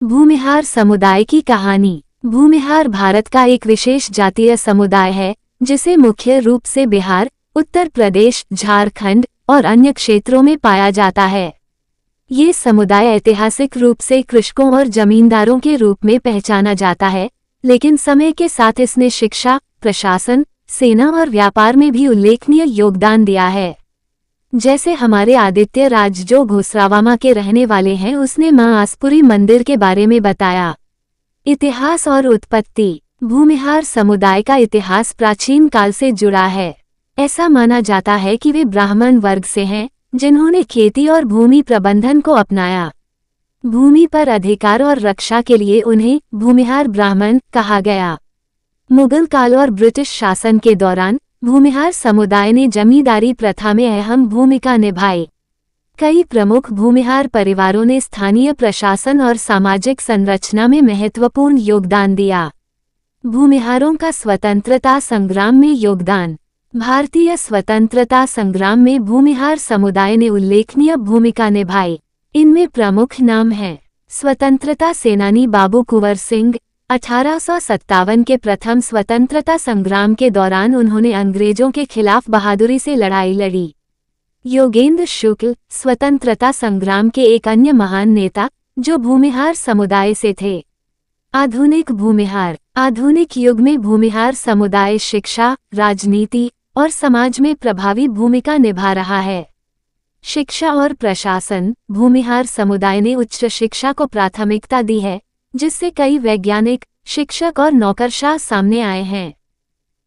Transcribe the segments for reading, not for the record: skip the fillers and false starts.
भूमिहार समुदाय की कहानी। भूमिहार भारत का एक विशेष जातीय समुदाय है जिसे मुख्य रूप से बिहार, उत्तर प्रदेश, झारखंड और अन्य क्षेत्रों में पाया जाता है। ये समुदाय ऐतिहासिक रूप से कृषकों और जमींदारों के रूप में पहचाना जाता है, लेकिन समय के साथ इसने शिक्षा, प्रशासन, सेना और व्यापार में भी उल्लेखनीय योगदान दिया है। जैसे हमारे आदित्य राज जो घोसरावामा के रहने वाले हैं, उसने मां आसपुरी मंदिर के बारे में बताया। इतिहास और उत्पत्ति। भूमिहार समुदाय का इतिहास प्राचीन काल से जुड़ा है। ऐसा माना जाता है कि वे ब्राह्मण वर्ग से हैं जिन्होंने खेती और भूमि प्रबंधन को अपनाया। भूमि पर अधिकार और रक्षा के लिए उन्हें भूमिहार ब्राह्मण कहा गया। मुगल काल और ब्रिटिश शासन के दौरान भूमिहार समुदाय ने जमींदारी प्रथा में अहम भूमिका निभाई। कई प्रमुख भूमिहार परिवारों ने स्थानीय प्रशासन और सामाजिक संरचना में महत्वपूर्ण योगदान दिया। भूमिहारों का स्वतंत्रता संग्राम में योगदान। भारतीय स्वतंत्रता संग्राम में भूमिहार समुदाय ने उल्लेखनीय भूमिका निभाई। इनमें प्रमुख नाम हैं स्वतंत्रता सेनानी बाबू कुंवर सिंह। 1857 के प्रथम स्वतंत्रता संग्राम के दौरान उन्होंने अंग्रेजों के खिलाफ बहादुरी से लड़ाई लड़ी। योगेंद्र शुक्ल, स्वतंत्रता संग्राम के एक अन्य महान नेता जो भूमिहार समुदाय से थे। आधुनिक भूमिहार। आधुनिक युग में भूमिहार समुदाय शिक्षा, राजनीति और समाज में प्रभावी भूमिका निभा रहा है। शिक्षा और प्रशासन। भूमिहार समुदाय ने उच्च शिक्षा को प्राथमिकता दी है, जिससे कई वैज्ञानिक, शिक्षक और नौकरशाह सामने आए हैं।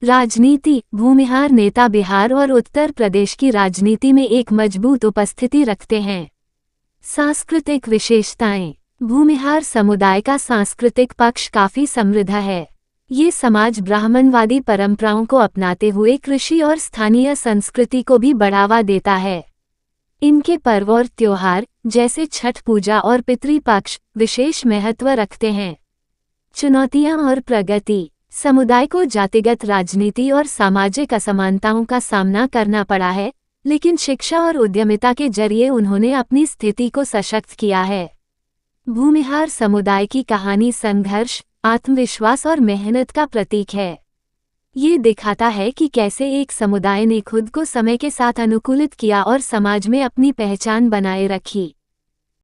राजनीति। भूमिहार नेता बिहार और उत्तर प्रदेश की राजनीति में एक मजबूत उपस्थिति रखते हैं। सांस्कृतिक विशेषताएं। भूमिहार समुदाय का सांस्कृतिक पक्ष काफी समृद्ध है। ये समाज ब्राह्मणवादी परंपराओं को अपनाते हुए कृषि और स्थानीय संस्कृति को भी बढ़ावा देता है। इनके पर्व और त्योहार जैसे छठ पूजा और पितृपक्ष विशेष महत्व रखते हैं। चुनौतियां और प्रगति। समुदाय को जातिगत राजनीति और सामाजिक असमानताओं का सामना करना पड़ा है, लेकिन शिक्षा और उद्यमिता के जरिए उन्होंने अपनी स्थिति को सशक्त किया है। भूमिहार समुदाय की कहानी संघर्ष, आत्मविश्वास और मेहनत का प्रतीक है। ये दिखाता है कि कैसे एक समुदाय ने खुद को समय के साथ अनुकूलित किया और समाज में अपनी पहचान बनाए रखी।